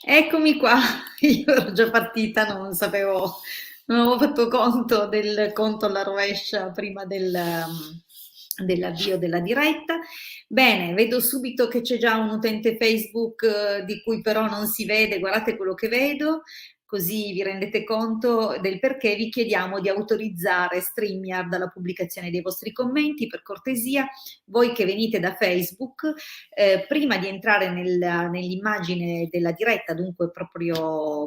Eccomi qua, io ero già partita, non avevo fatto conto del conto alla rovescia prima dell'avvio della diretta. Bene, vedo subito che c'è già un utente Facebook di cui però non si vede, guardate quello che vedo, così vi rendete conto del perché vi chiediamo di autorizzare StreamYard alla pubblicazione dei vostri commenti, per cortesia. Voi che venite da Facebook, prima di entrare nell'immagine della diretta, dunque proprio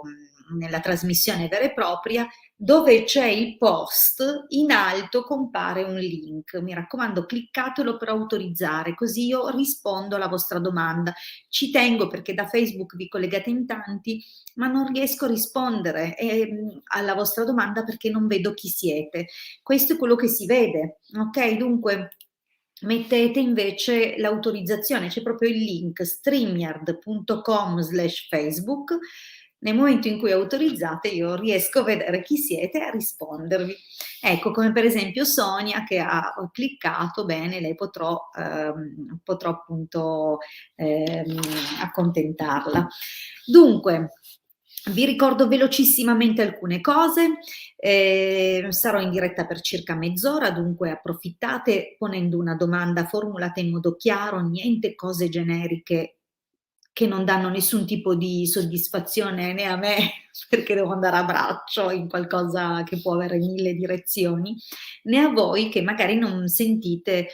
nella trasmissione vera e propria, dove c'è il post, in alto compare un link. Mi raccomando, cliccatelo per autorizzare, così io rispondo alla vostra domanda. Ci tengo perché da Facebook vi collegate in tanti, ma non riesco a rispondere alla vostra domanda perché non vedo chi siete. Questo è quello che si vede, ok? Dunque mettete invece l'autorizzazione, c'è proprio il link streamyard.com/Facebook. Nel momento in cui autorizzate io riesco a vedere chi siete e a rispondervi. Ecco, come per esempio Sonia che ha cliccato, bene, lei potrò appunto accontentarla. Dunque, vi ricordo velocissimamente alcune cose. Sarò in diretta per circa mezz'ora, dunque approfittate ponendo una domanda formulata in modo chiaro, niente cose generiche che non danno nessun tipo di soddisfazione né a me, perché devo andare a braccio in qualcosa che può avere 1000 direzioni, né a voi che magari non sentite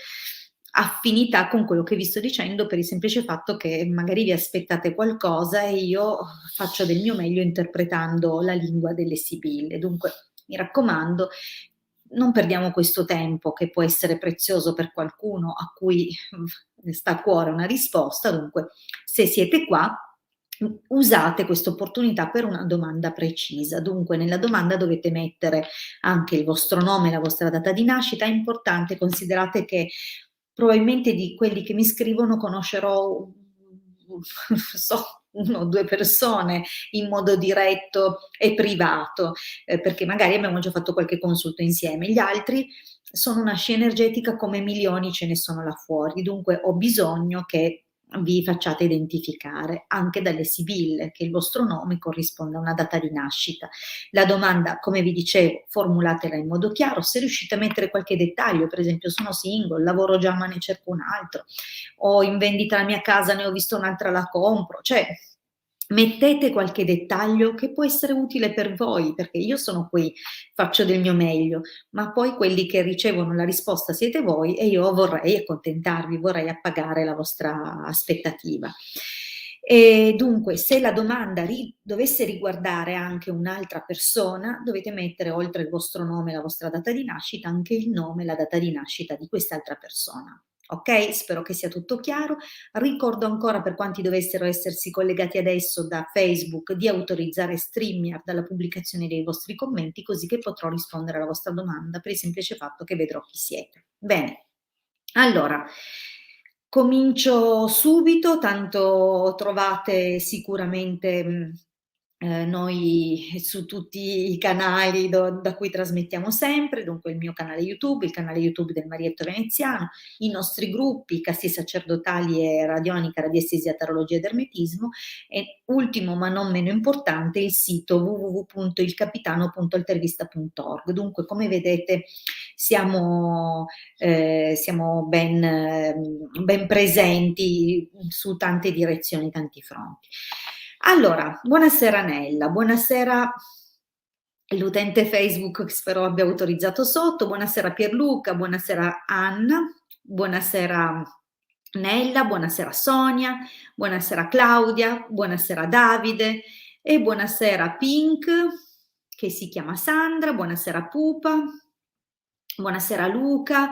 affinità con quello che vi sto dicendo per il semplice fatto che magari vi aspettate qualcosa e io faccio del mio meglio interpretando la lingua delle sibille. Dunque, mi raccomando, non perdiamo questo tempo che può essere prezioso per qualcuno a cui sta a cuore una risposta. Dunque, se siete qua, usate questa opportunità per una domanda precisa. Dunque, nella domanda dovete mettere anche il vostro nome, la vostra data di nascita. È importante, considerate che probabilmente di quelli che mi scrivono conoscerò so, 1 o 2 persone in modo diretto e privato, perché magari abbiamo già fatto qualche consulto insieme. Gli altri sono una scia energetica come milioni ce ne sono là fuori, dunque ho bisogno che vi facciate identificare anche dalle sibille, che il vostro nome corrisponda a una data di nascita. La domanda, come vi dicevo, formulatela in modo chiaro. Se riuscite a mettere qualche dettaglio, per esempio sono single, lavoro già ma ne cerco un altro, o in vendita la mia casa, ne ho visto un'altra, la compro, cioè mettete qualche dettaglio che può essere utile per voi, perché io sono qui, faccio del mio meglio, ma poi quelli che ricevono la risposta siete voi e io vorrei accontentarvi, vorrei appagare la vostra aspettativa. E dunque, se la domanda dovesse riguardare anche un'altra persona, dovete mettere oltre il vostro nome e la vostra data di nascita anche il nome e la data di nascita di quest'altra persona. Ok? Spero che sia tutto chiaro. Ricordo ancora per quanti dovessero essersi collegati adesso da Facebook di autorizzare StreamYard alla pubblicazione dei vostri commenti, così che potrò rispondere alla vostra domanda per il semplice fatto che vedrò chi siete. Bene, allora comincio subito, tanto trovate sicuramente noi su tutti i canali da cui trasmettiamo sempre, dunque il mio canale YouTube, il canale YouTube del Marietto Veneziano, i nostri gruppi Casti Sacerdotali e Radionica, Radiestesia, Tarologia ed Ermetismo e ultimo ma non meno importante il sito www.ilcapitano.altervista.org. Dunque come vedete siamo ben presenti su tante direzioni, tanti fronti. Allora, buonasera Nella, buonasera l'utente Facebook che spero abbia autorizzato sotto, buonasera Pierluca, buonasera Anna, buonasera Nella, buonasera Sonia, buonasera Claudia, buonasera Davide e buonasera Pink che si chiama Sandra, buonasera Pupa, buonasera Luca.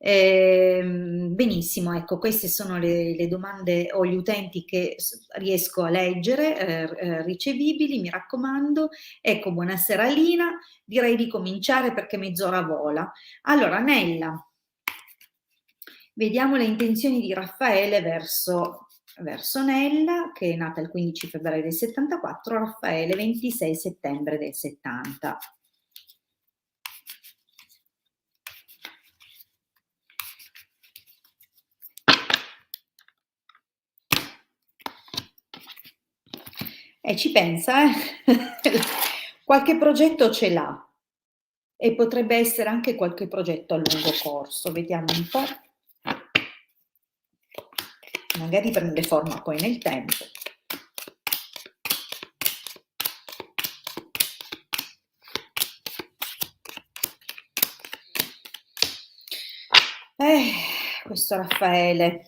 Benissimo, ecco, queste sono le domande o gli utenti che riesco a leggere, ricevibili, mi raccomando. Ecco, buonasera Lina, direi di cominciare perché mezz'ora vola. Allora, Nella, vediamo le intenzioni di Raffaele verso Nella, che è nata il 15 febbraio del 74, Raffaele 26 settembre del 70. Ci pensa, eh. Qualche progetto ce l'ha e potrebbe essere anche qualche progetto a lungo corso, vediamo un po'. Magari prende forma poi nel tempo. Eh, questo Raffaele.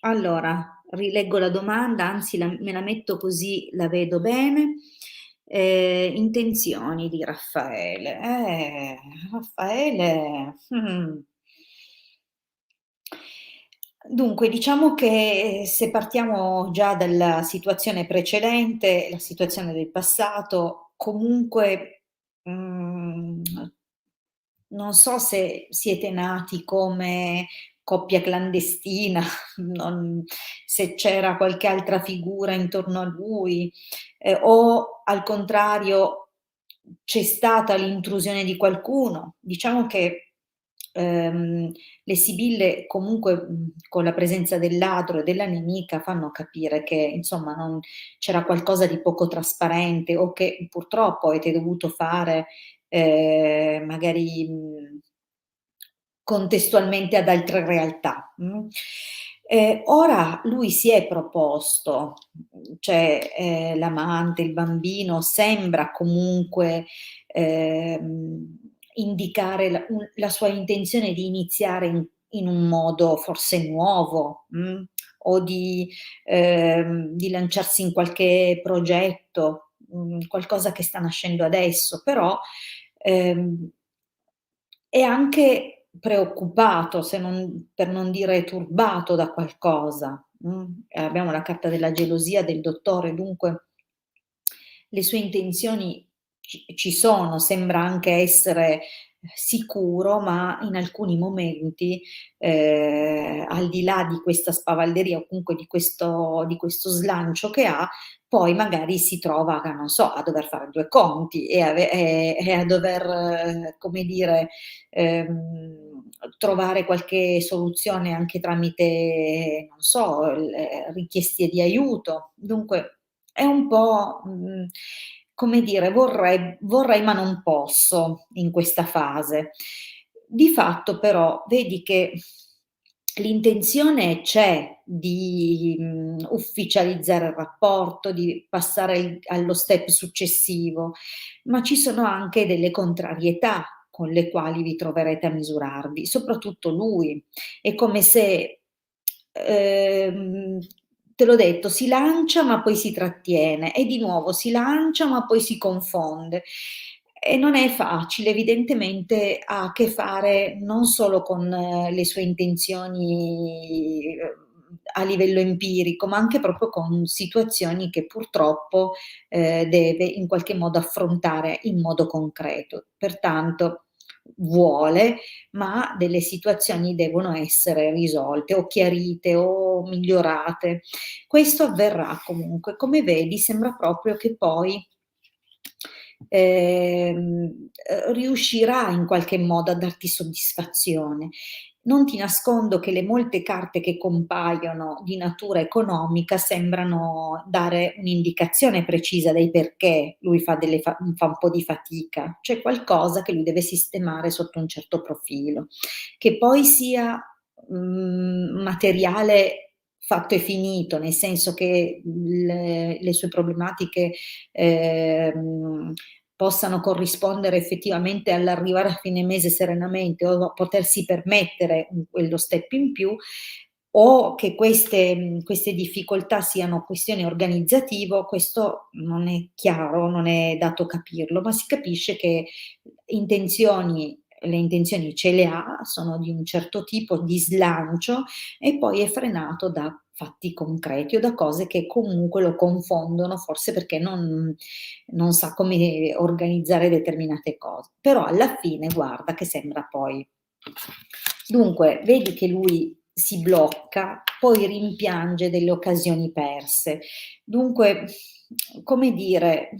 Allora, rileggo la domanda, anzi me la metto così la vedo bene. Intenzioni di Raffaele. Raffaele. Dunque, diciamo che se partiamo già dalla situazione precedente, la situazione del passato, comunque, non so se siete nati come coppia clandestina, non se c'era qualche altra figura intorno a lui, o al contrario c'è stata l'intrusione di qualcuno. Diciamo che, le sibille comunque, con la presenza del ladro e della nemica fanno capire che insomma non c'era qualcosa di poco trasparente o che purtroppo avete dovuto fare, magari, contestualmente ad altre realtà, ora lui si è proposto, cioè, l'amante, il bambino sembra comunque, indicare la sua intenzione di iniziare in un modo forse nuovo, o di lanciarsi in qualche progetto, qualcosa che sta nascendo adesso, però, ehm è anche preoccupato, se non per non dire turbato da qualcosa, abbiamo la carta della gelosia del dottore, dunque le sue intenzioni ci sono, sembra anche essere sicuro, ma in alcuni momenti, al di là di questa spavalderia o comunque di questo slancio che ha, poi magari si trova, non so, a dover fare 2 conti e a dover, come dire, trovare qualche soluzione anche tramite, non so, richieste di aiuto. Dunque è un po', come dire, vorrei ma non posso in questa fase. Di fatto però vedi che l'intenzione c'è di, ufficializzare il rapporto, di passare allo step successivo, ma ci sono anche delle contrarietà con le quali vi troverete a misurarvi, soprattutto lui. È come se, ehm, te l'ho detto, si lancia ma poi si trattiene e di nuovo si lancia ma poi si confonde. E non è facile, evidentemente ha a che fare non solo con le sue intenzioni, a livello empirico, ma anche proprio con situazioni che purtroppo, deve in qualche modo affrontare in modo concreto. Pertanto vuole, ma delle situazioni devono essere risolte o chiarite o migliorate. Questo avverrà comunque. Come vedi sembra proprio che poi, riuscirà in qualche modo a darti soddisfazione. Non ti nascondo che le molte carte che compaiono di natura economica sembrano dare un'indicazione precisa dei perché lui fa un po' di fatica. C'è qualcosa che lui deve sistemare sotto un certo profilo. Che poi sia, materiale fatto e finito, nel senso che le sue problematiche, possano corrispondere effettivamente all'arrivare a fine mese serenamente o a potersi permettere quello step in più, o che queste difficoltà siano questioni organizzativo, questo non è chiaro, non è dato capirlo, ma si capisce che le intenzioni ce le ha, sono di un certo tipo di slancio e poi è frenato da fatti concreti o da cose che comunque lo confondono, forse perché non sa come organizzare determinate cose. Però alla fine guarda che sembra poi dunque vedi che lui si blocca, poi rimpiange delle occasioni perse. Dunque, come dire,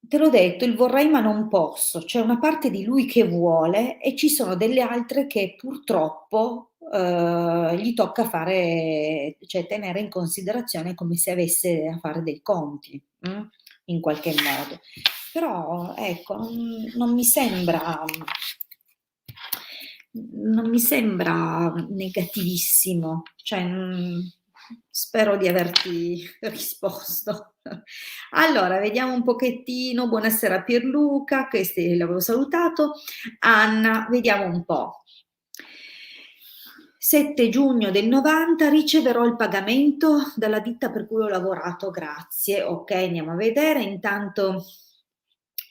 te l'ho detto, il vorrei ma non posso. C'è una parte di lui che vuole e ci sono delle altre che purtroppo, gli tocca fare, cioè tenere in considerazione come se avesse a fare dei conti, in qualche modo. Però ecco, non mi sembra negativissimo, cioè, spero di averti risposto. Allora, vediamo un pochettino. Buonasera Pierluca, questi l'avevo salutato. Anna, vediamo un po'. 7 giugno del '90 riceverò il pagamento dalla ditta per cui ho lavorato, grazie. Okay, andiamo a vedere. Intanto,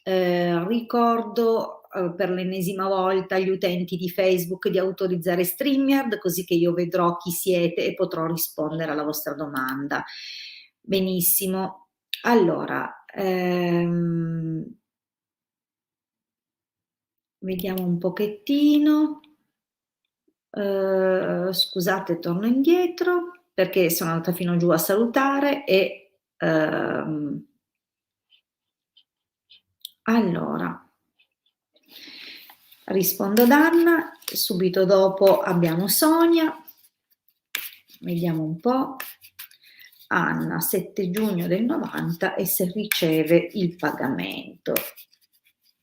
ricordo, per l'ennesima volta agli utenti di Facebook di autorizzare StreamYard, così che io vedrò chi siete e potrò rispondere alla vostra domanda. Benissimo. Allora, vediamo un pochettino. Scusate, torno indietro perché sono andata fino giù a salutare e allora rispondo ad Anna, subito dopo abbiamo Sonia. Vediamo un po'. Anna, 7 giugno del '90 e se riceve il pagamento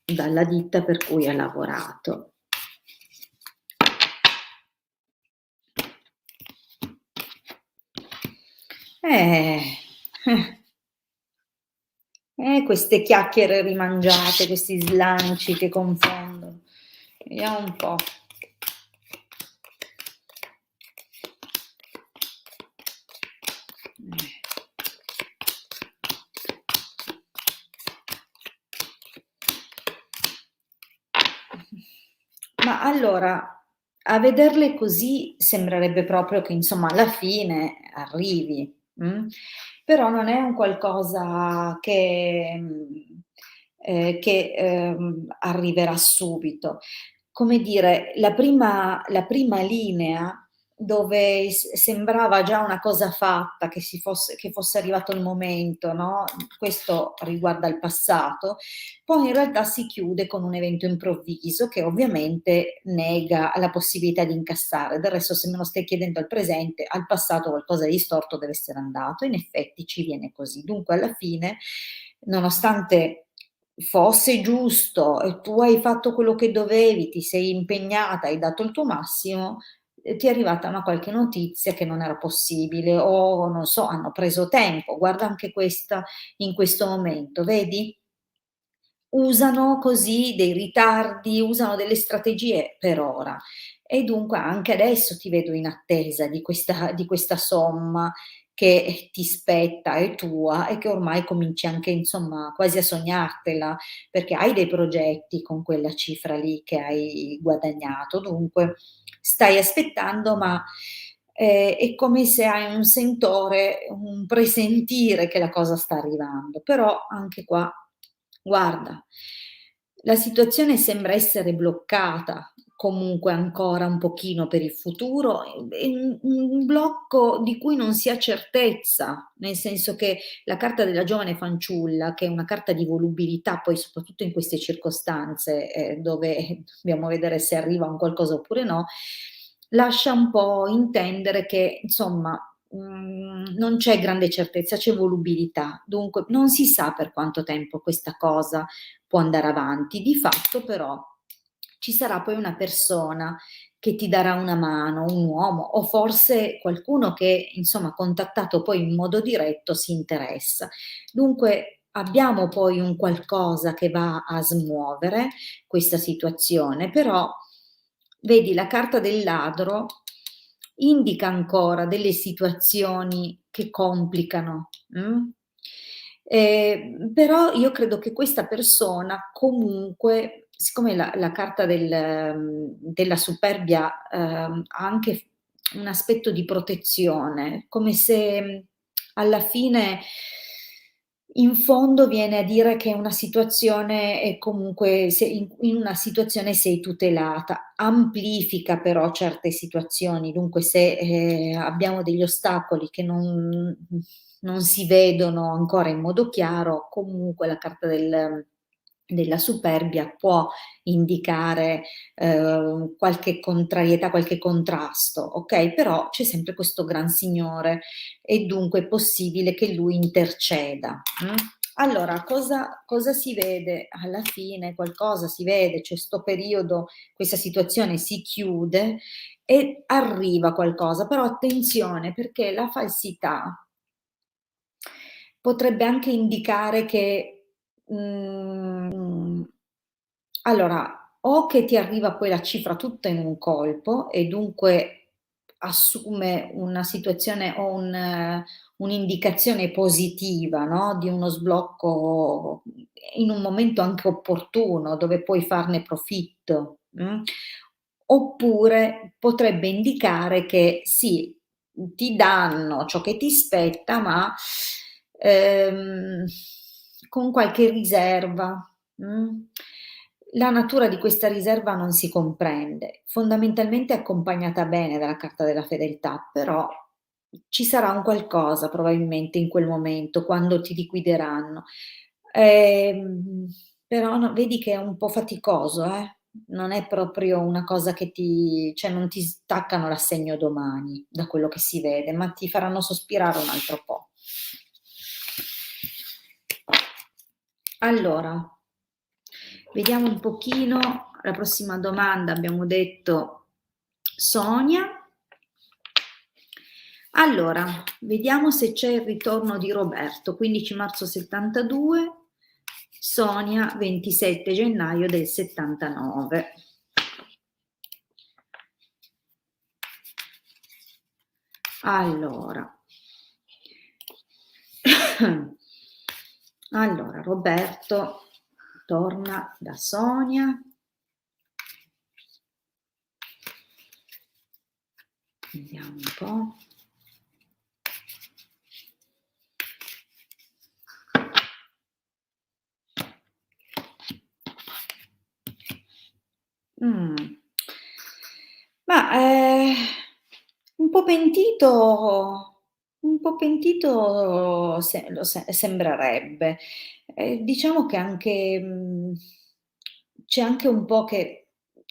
dalla ditta per cui ha lavorato. Eh, queste chiacchiere rimangiate, questi slanci che confondono. Vediamo un po'. Ma allora, a vederle così sembrerebbe proprio che insomma alla fine arrivi, però non è un qualcosa che arriverà subito. Come dire, la prima linea dove sembrava già una cosa fatta, che fosse arrivato il momento, no, questo riguarda il passato, poi in realtà si chiude con un evento improvviso che ovviamente nega la possibilità di incassare. Del resto, se me lo stai chiedendo al presente, al passato qualcosa di storto deve essere andato. In effetti ci viene così. Dunque alla fine, nonostante fosse giusto e tu hai fatto quello che dovevi, ti sei impegnata, hai dato il tuo massimo, ti è arrivata una qualche notizia che non era possibile o non so, hanno preso tempo. Guarda anche questa in questo momento, vedi? Usano così dei ritardi, usano delle strategie per ora e dunque anche adesso ti vedo in attesa di questa somma che ti spetta, è tua e che ormai cominci anche insomma quasi a sognartela, perché hai dei progetti con quella cifra lì che hai guadagnato. Dunque stai aspettando, ma, è come se hai un sentore, un presentire che la cosa sta arrivando, però anche qua guarda, la situazione sembra essere bloccata comunque ancora un pochino per il futuro, è un blocco di cui non si ha certezza, nel senso che la carta della giovane fanciulla, che è una carta di volubilità, poi soprattutto in queste circostanze, dove dobbiamo vedere se arriva un qualcosa oppure no, lascia un po' intendere che insomma, non c'è grande certezza, c'è volubilità. Dunque non si sa per quanto tempo questa cosa può andare avanti. Di fatto però ci sarà poi una persona che ti darà una mano, un uomo o forse qualcuno che insomma contattato poi in modo diretto si interessa. Dunque abbiamo poi un qualcosa che va a smuovere questa situazione, però vedi la carta del ladro indica ancora delle situazioni che complicano, però io credo che questa persona comunque, siccome la carta della superbia, ha anche un aspetto di protezione, come se, alla fine in fondo viene a dire che una situazione è comunque se in una situazione sei tutelata. Amplifica però certe situazioni, dunque se, abbiamo degli ostacoli che non si vedono ancora in modo chiaro, comunque la carta della superbia può indicare, qualche contrarietà, qualche contrasto, okay, però c'è sempre questo gran signore e dunque è possibile che lui interceda. Allora cosa si vede? Alla fine qualcosa si vede, c'è 'sto periodo, questa situazione si chiude e arriva qualcosa, però attenzione perché la falsità potrebbe anche indicare che, allora, o che ti arriva poi la cifra tutta in un colpo e dunque assume una situazione o un'indicazione positiva, no, di uno sblocco in un momento anche opportuno, dove puoi farne profitto, oppure potrebbe indicare che sì, ti danno ciò che ti spetta, ma, ehm, con qualche riserva, La natura di questa riserva non si comprende. Fondamentalmente è accompagnata bene dalla carta della fedeltà, però ci sarà un qualcosa probabilmente in quel momento, quando ti liquideranno. Ehm, però no, vedi che è un po' faticoso, non è proprio una cosa che ti cioè non ti staccano l'assegno domani, da quello che si vede, ma ti faranno sospirare un altro po'. Allora, vediamo un pochino la prossima domanda, abbiamo detto Sonia. Allora, vediamo se c'è il ritorno di Roberto, 15 marzo 72, Sonia 27 gennaio del 79. Allora, allora Roberto torna da Sonia. Vediamo un po'. Mh. Ma, un po' pentito sembrerebbe. Diciamo che anche c'è anche un po' che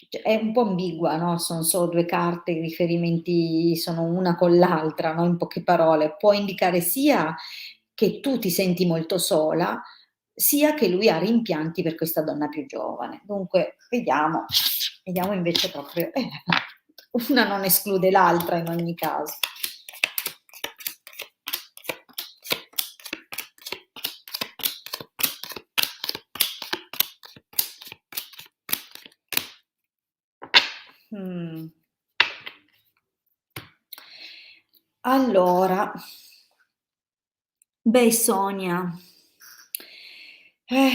è un po' ambigua, no, son solo 2 carte, i riferimenti sono una con l'altra, no, in poche parole. Può indicare sia che tu ti senti molto sola, sia che lui ha rimpianti per questa donna più giovane. Dunque vediamo invece proprio una non esclude l'altra in ogni caso. Mh. Allora, beh Sonia, eh,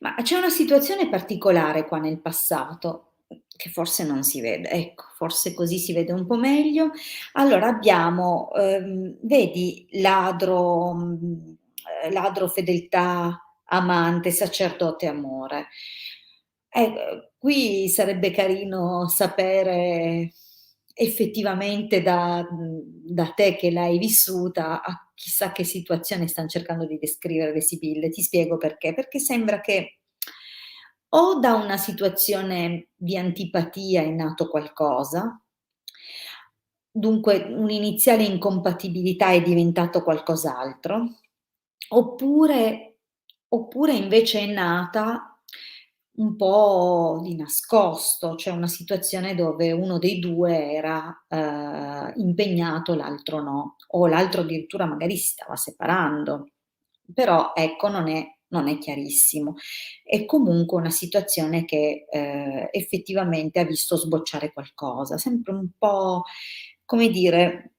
ma c'è una situazione particolare qua nel passato, che forse non si vede, ecco, forse così si vede un po' meglio. Allora abbiamo, vedi ladro, fedeltà, amante, sacerdote, amore. Qui sarebbe carino sapere effettivamente da te che l'hai vissuta, a chissà che situazione stan cercando di descrivere le sibille. Ti spiego perché: perché sembra che o da una situazione di antipatia è nato qualcosa, dunque un'iniziale incompatibilità è diventato qualcos'altro, oppure invece è nata un po' di nascosto, cioè una situazione dove uno dei 2 era, impegnato, l'altro no, o l'altro addirittura magari si stava separando. Però ecco non è chiarissimo. È comunque una situazione che, effettivamente ha visto sbocciare qualcosa, sempre un po', come dire,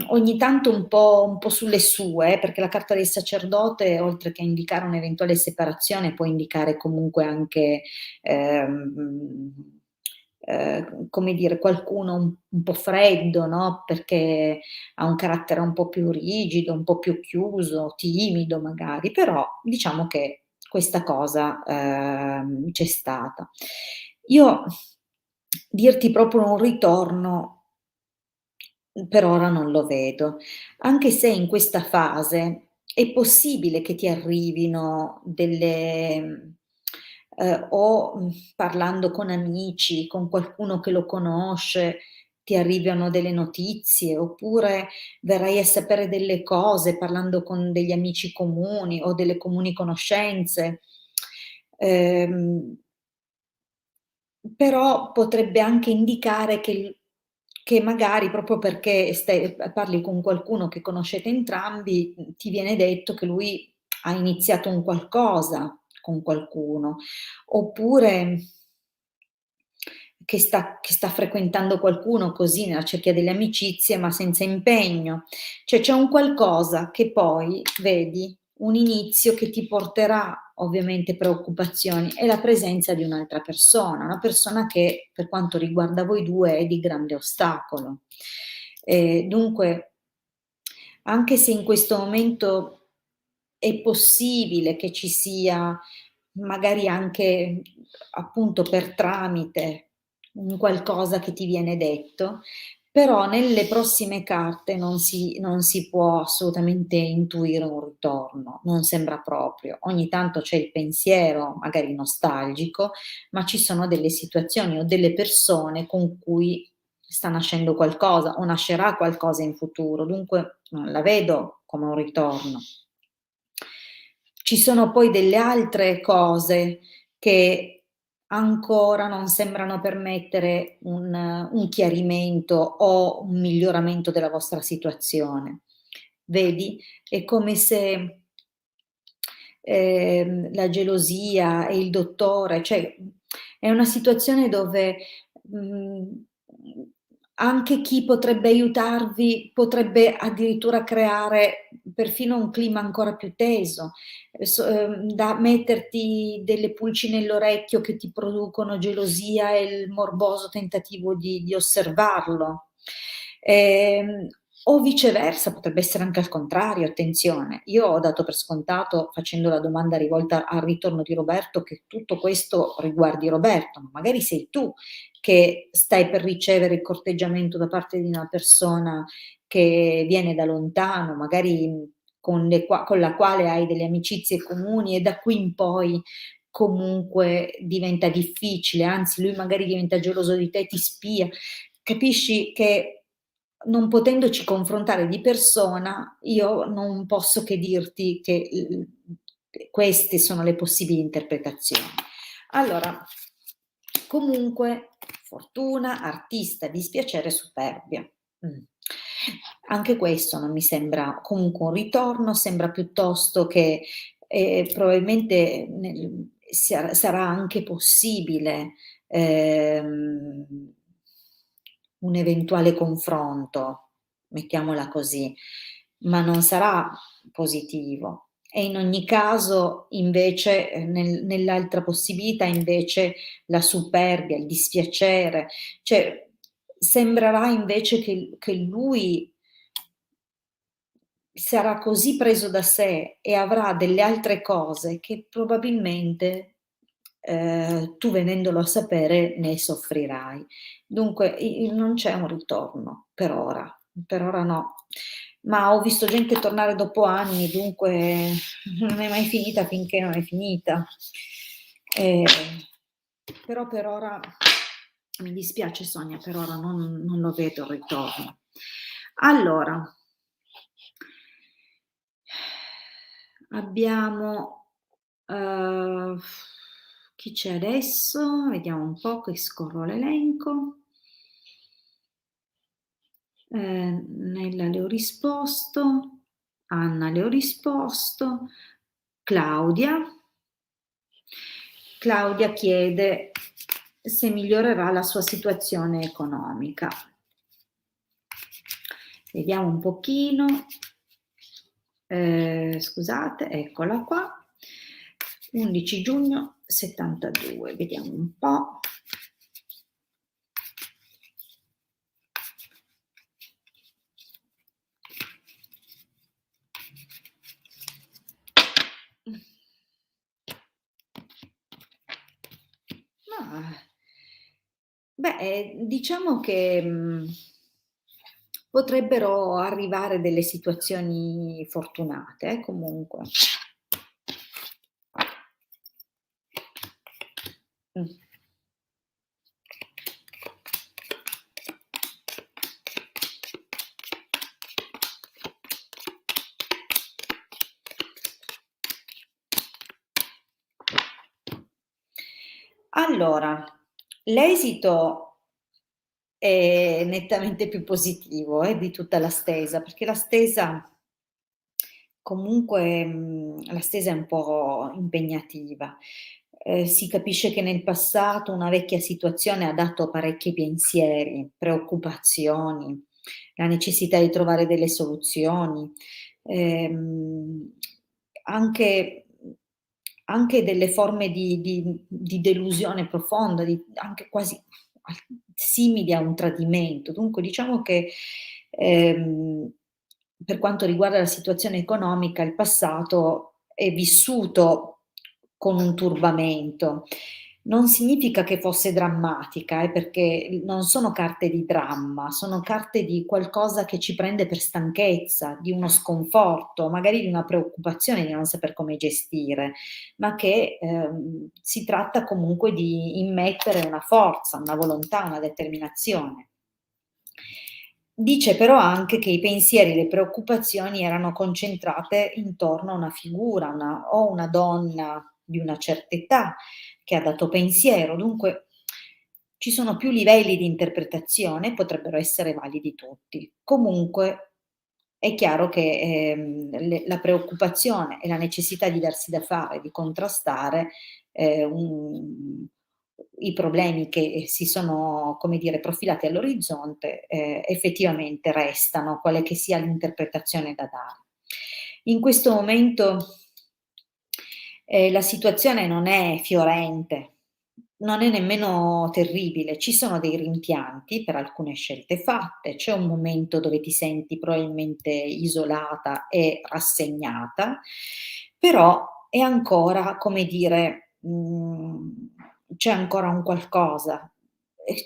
ogni tanto un po' sulle sue, perché la carta del sacerdote, oltre che indicare un'eventuale separazione, può indicare comunque anche, ehm, come dire, qualcuno un po' freddo, no, perché ha un carattere un po' più rigido, un po' più chiuso, timido magari, però diciamo che questa cosa, c'è stata. Io dirti proprio un ritorno, per ora non lo vedo, anche se in questa fase è possibile che ti arrivino delle o, parlando con amici, con qualcuno che lo conosce, ti arrivano delle notizie, oppure verrai a sapere delle cose parlando con degli amici comuni o delle comuni conoscenze. Ehm Però potrebbe anche indicare che magari proprio perché parli con qualcuno che conoscete entrambi, ti viene detto che lui ha iniziato un qualcosa con qualcuno, oppure che sta frequentando qualcuno così nella cerchia delle amicizie, ma senza impegno. Cioè c'è un qualcosa che poi vedi, un inizio che ti porterà ovviamente preoccupazioni, è la presenza di un'altra persona, una persona che per quanto riguarda voi 2 è di grande ostacolo. Dunque, anche se in questo momento è possibile che ci sia magari anche appunto per tramite un qualcosa che ti viene detto, però nelle prossime carte non si può assolutamente intuire un ritorno, non sembra proprio. Ogni tanto c'è il pensiero, magari nostalgico, ma ci sono delle situazioni o delle persone con cui sta nascendo qualcosa o nascerà qualcosa in futuro, dunque non la vedo come un ritorno. Ci sono poi delle altre cose che ancora non sembrano permettere un chiarimento o un miglioramento della vostra situazione. Vedi? È come se, la gelosia e il dottore cioè, è una situazione dove, mhmm, anche chi potrebbe aiutarvi potrebbe addirittura creare perfino un clima ancora più teso, da metterti delle pulci nell'orecchio che ti producono gelosia e il morboso tentativo di osservarlo. Ehm, o viceversa, potrebbe essere anche al contrario, attenzione. Io ho dato per scontato, facendo la domanda rivolta al ritorno di Roberto, che tutto questo riguardi Roberto, ma magari sei tu che stai per ricevere il corteggiamento da parte di una persona che viene da lontano, magari con la quale hai delle amicizie comuni e da qui in poi comunque diventa difficile, anzi lui magari diventa geloso di te, ti spia. Capisci che non potendoci confrontare di persona, io non posso che dirti che queste sono le possibili interpretazioni. Allora, comunque, fortuna, artista, dispiacere, superbia. Anche questo non mi sembra comunque un ritorno, sembra piuttosto che probabilmente sarà anche possibile un eventuale confronto, mettiamola così, ma non sarà positivo. E in ogni caso, invece, nell'altra possibilità, invece, la superbia, il dispiacere, cioè sembrerà invece che lui sarà così preso da sé e avrà delle altre cose che probabilmente, tu venendolo a sapere ne soffrirai. Dunque non c'è un ritorno per ora no. Ma ho visto gente tornare dopo anni, dunque non è mai finita finché non è finita. Ehm, Però per ora mi dispiace Sonia, per ora non lo vedo il ritorno. Allora abbiamo, chi c'è adesso? Vediamo un po' che scorro l'elenco. Nella le ho risposto, Anna le ho risposto, Claudia. Claudia chiede se migliorerà la sua situazione economica. Vediamo un pochino. Scusate, eccola qua. 11 giugno 72, vediamo un po'. Ma, beh, diciamo che, potrebbero arrivare delle situazioni fortunate, comunque. Mh. Allora, l'esito è nettamente più positivo, di tutta la stesa, perché la stesa comunque, la stesa è un po' impegnativa. Si capisce che nel passato una vecchia situazione ha dato parecchi pensieri, preoccupazioni, la necessità di trovare delle soluzioni, ehm, anche anche delle forme di delusione profonda, di anche quasi al simili a un tradimento. Dunque diciamo che, ehm, per quanto riguarda la situazione economica, il passato è vissuto con un turbamento. Non significa che fosse drammatica, perché non sono carte di dramma, sono carte di qualcosa che ci prende per stanchezza, di uno sconforto, magari di una preoccupazione di non saper come gestire, ma che, si tratta comunque di immettere una forza, una volontà, una determinazione. Dice però anche che i pensieri e le preoccupazioni erano concentrate intorno a una figura, una donna di una certa età che ha dato pensiero, dunque ci sono più livelli di interpretazione, potrebbero essere validi tutti. Comunque è chiaro che, la preoccupazione e la necessità di darsi da fare, di contrastare, un i problemi che si sono, come dire, profilati all'orizzonte, effettivamente restano, quale che sia l'interpretazione da dare. In questo momento, la situazione non è fiorente, non è nemmeno terribile, ci sono dei rimpianti per alcune scelte fatte, c'è un momento dove ti senti probabilmente isolata e rassegnata, però è ancora, come dire, c'è ancora un qualcosa.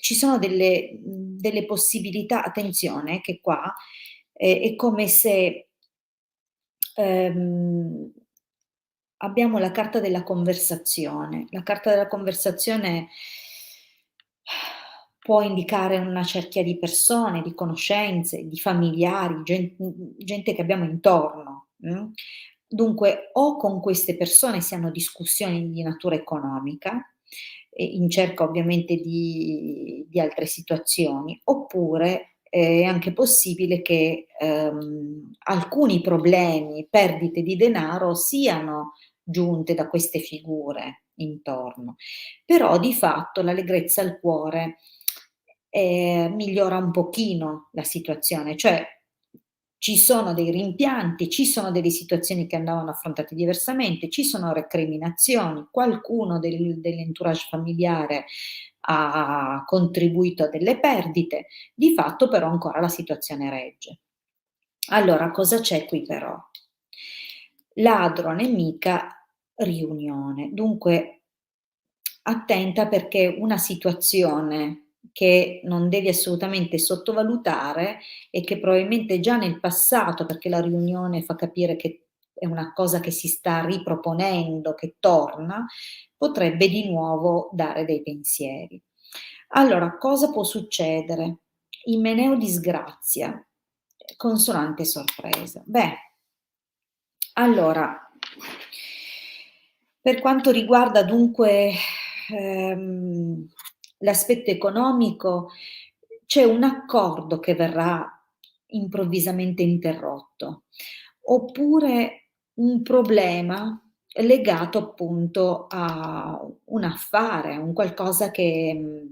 Ci sono delle possibilità, attenzione che qua è come se, ehm, abbiamo la carta della conversazione. La carta della conversazione può indicare una cerchia di persone, di conoscenze, di familiari, gente che abbiamo intorno, Dunque o con queste persone si hanno discussioni di natura economica, in cerca ovviamente di altre situazioni, oppure è anche possibile che, alcuni problemi, perdite di denaro siano giunte da queste figure intorno. Però di fatto l'allegrezza al cuore, migliora un pochino la situazione, cioè ci sono dei rimpianti, ci sono delle situazioni che andavano affrontate diversamente, ci sono recriminazioni, qualcuno dell'entourage familiare ha contribuito a delle perdite, di fatto però ancora la situazione regge. Allora cosa c'è qui però? Ladro, nemica, riunione. Dunque attenta perché una situazione che non devi assolutamente sottovalutare e che probabilmente già nel passato, perché la riunione fa capire che è una cosa che si sta riproponendo, che torna, potrebbe di nuovo dare dei pensieri. Allora, cosa può succedere? Imeneo disgrazia, consonante sorpresa. Beh, allora, per quanto riguarda dunque, ehm, l'aspetto economico, c'è un accordo che verrà improvvisamente interrotto, oppure un problema legato appunto a un affare, un qualcosa che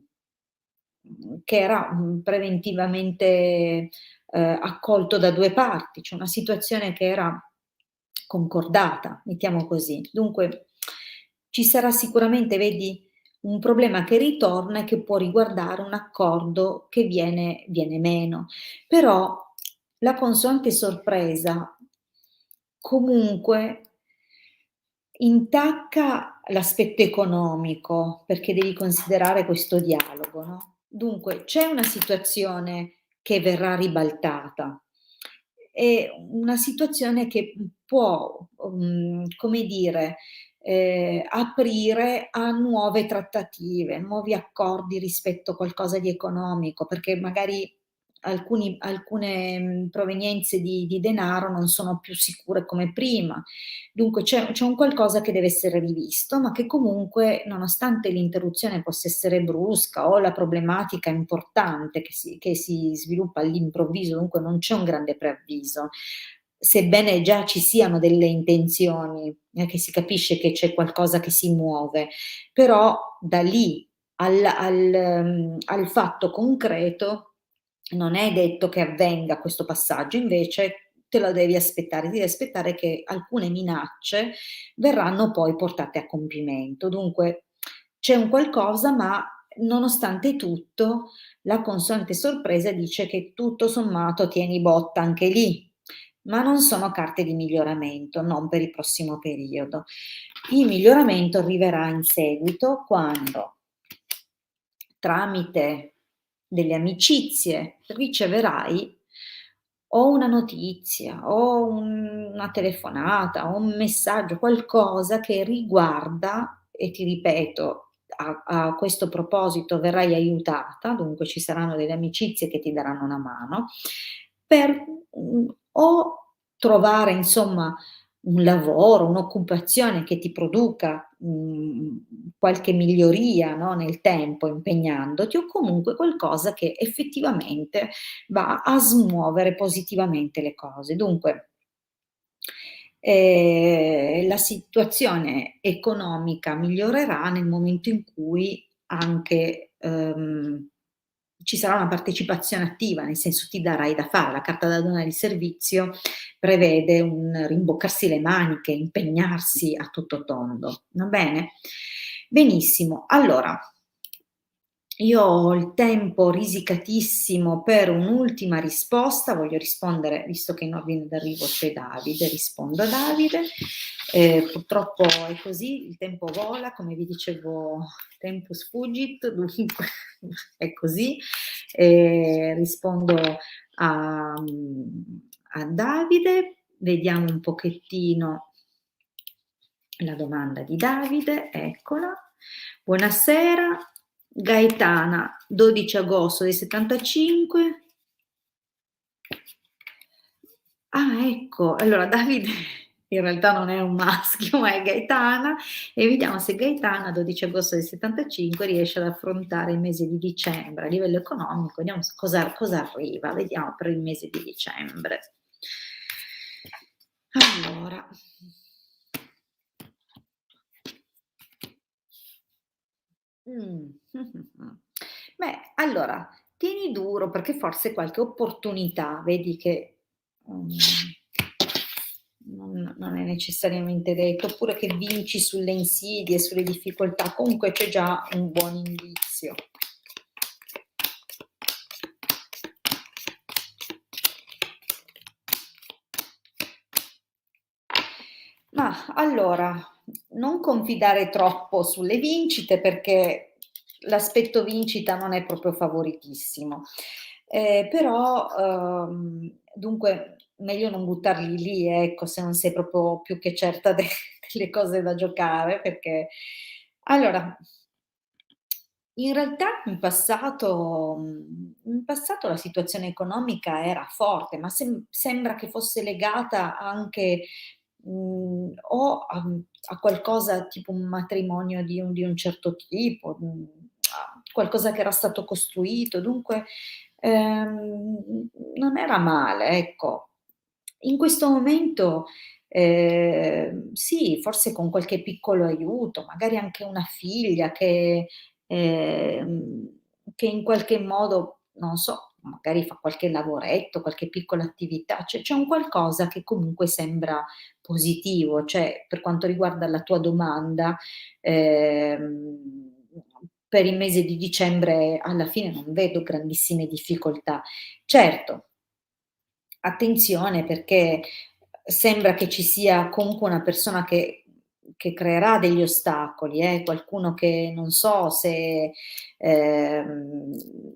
era, preventivamente, accolto da 2 parti, cioè una situazione che era concordata, mettiamo così. Dunque ci sarà sicuramente, vedi, un problema che ritorna e che può riguardare un accordo che viene meno. Però la consonante sorpresa comunque intacca l'aspetto economico, perché devi considerare questo dialogo, no, dunque c'è una situazione che verrà ribaltata. È una situazione che, può, come dire, aprire a nuove trattative, nuovi accordi rispetto a qualcosa di economico, perché magari alcune, provenienze di denaro non sono più sicure come prima. Dunque c'è un qualcosa che deve essere rivisto, ma che comunque, nonostante l'interruzione possa essere brusca o la problematica importante che si sviluppa all'improvviso, dunque non c'è un grande preavviso, sebbene già ci siano delle intenzioni, che si capisce che c'è qualcosa che si muove, però da lì al fatto concreto non è detto che avvenga questo passaggio, invece te lo devi aspettare, devi aspettare che alcune minacce verranno poi portate a compimento. Dunque c'è un qualcosa, ma nonostante tutto la consolante sorpresa dice che tutto sommato tieni botta anche lì, ma non sono carte di miglioramento, non per il prossimo periodo. Il miglioramento arriverà in seguito quando, tramite delle amicizie, riceverai o una notizia o una telefonata o un messaggio, qualcosa che riguarda, e ti ripeto, a questo proposito verrai aiutata, dunque ci saranno delle amicizie che ti daranno una mano per, o trovare insomma un lavoro, un'occupazione che ti produca, qualche miglioria, no, nel tempo impegnandoti, o comunque qualcosa che effettivamente va a smuovere positivamente le cose. Dunque, la situazione economica migliorerà nel momento in cui anche, ci sarà una partecipazione attiva, nel senso ti darai da fare. La carta da donna di servizio prevede un rimboccarsi le maniche, impegnarsi a tutto tondo, va bene? Benissimo, allora io ho il tempo risicatissimo per un'ultima risposta, voglio rispondere, visto che in ordine d'arrivo c'è Davide, rispondo a Davide. Purtroppo è così, il tempo vola, come vi dicevo, tempus fugit, dunque è così. Rispondo a Davide, vediamo un pochettino la domanda di Davide, eccola. Buonasera, Gaetana, 12 agosto del 75. Ah, ecco, allora Davide in realtà non è un maschio, ma è Gaetana, e vediamo se Gaetana, 12 agosto del 75, riesce ad affrontare il mese di dicembre a livello economico. Vediamo cosa arriva, vediamo per il mese di dicembre. Allora. Beh, allora, tieni duro perché forse qualche opportunità, vedi che, non è necessariamente detto, oppure che vinci sulle insidie, sulle difficoltà, comunque c'è già un buon indizio. Ma allora, non confidare troppo sulle vincite perché l'aspetto vincita non è proprio favoritissimo. Però, dunque meglio non buttarli lì, ecco, se non sei proprio più che certa delle cose da giocare, perché allora, in realtà in passato la situazione economica era forte, ma sembra che fosse legata anche, o a qualcosa tipo un matrimonio di un certo tipo, a qualcosa che era stato costruito, dunque, non era male, ecco. In questo momento, sì, forse con qualche piccolo aiuto, magari anche una figlia che in qualche modo, non so, magari fa qualche lavoretto, qualche piccola attività, c'è un qualcosa che comunque sembra positivo. Cioè, per quanto riguarda la tua domanda, ehm, per il mese di dicembre alla fine non vedo grandissime difficoltà. Certo, attenzione perché sembra che ci sia comunque una persona che che creerà degli ostacoli, qualcuno che non so se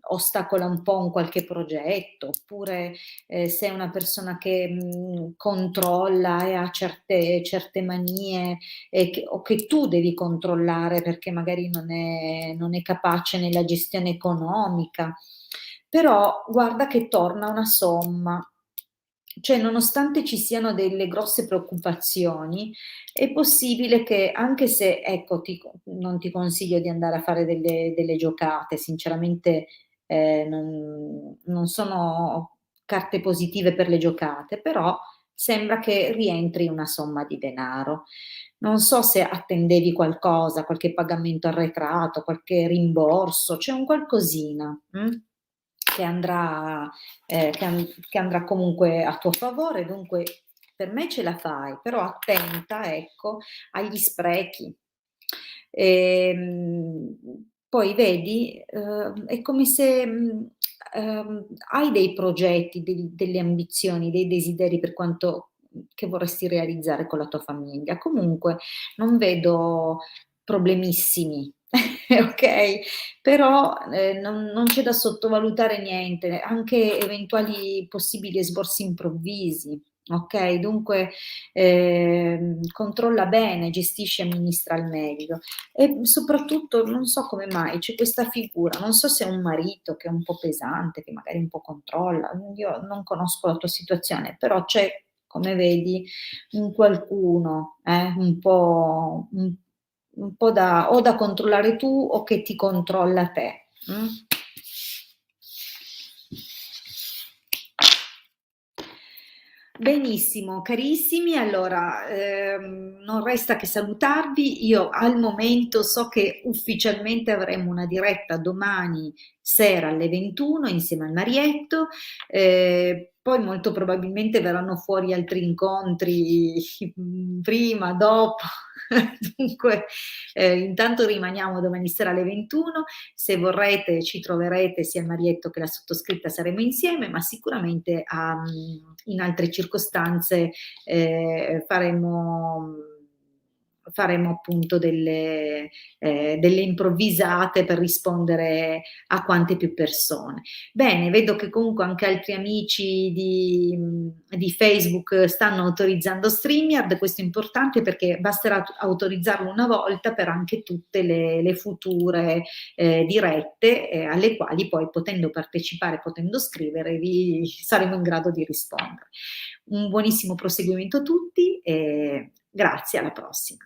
ostacola un po' un qualche progetto, oppure se è una persona che controlla e ha certe manie o che tu devi controllare perché magari non è capace nella gestione economica. Però guarda che torna una somma, cioè nonostante ci siano delle grosse preoccupazioni, è possibile che anche se, ecco, non ti consiglio di andare a fare delle giocate, sinceramente non sono carte positive per le giocate, però sembra che rientri una somma di denaro. Non so se attendevi qualcosa, qualche pagamento arretrato, qualche rimborso, c'è un qualcosina, che andrà che andrà comunque a tuo favore, dunque per me ce la fai, però attenta, ecco, agli sprechi. Ehm, Poi vedi, è come se, hai dei progetti, delle ambizioni, dei desideri per quanto che vorresti realizzare con la tua famiglia. Comunque non vedo problemissimi, okay? Però, non c'è da sottovalutare niente, anche eventuali possibili esborsi improvvisi, okay? Dunque, controlla bene, gestisci e amministra al meglio. E soprattutto non so come mai c'è questa figura, non so se è un marito che è un po' pesante, che magari un po' controlla, io non conosco la tua situazione, però c'è, come vedi, un qualcuno, un po' da o da controllare tu o che ti controlla te. Benissimo, carissimi, allora non resta che salutarvi. Io al momento so che ufficialmente avremo una diretta domani sera alle 21 insieme al Marietto, poi molto probabilmente verranno fuori altri incontri prima, dopo. Dunque, intanto rimaniamo domani sera alle 21. Se vorrete ci troverete sia il Marietto che la sottoscritta, saremo insieme, ma sicuramente in altre circostanze faremo appunto delle improvvisate per rispondere a quante più persone. Bene, vedo che comunque anche altri amici di Facebook stanno autorizzando StreamYard, questo è importante perché basterà autorizzarlo una volta per anche tutte le future dirette alle quali poi potendo partecipare, potendo scrivere, vi saremo in grado di rispondere. Un buonissimo proseguimento a tutti e grazie, alla prossima.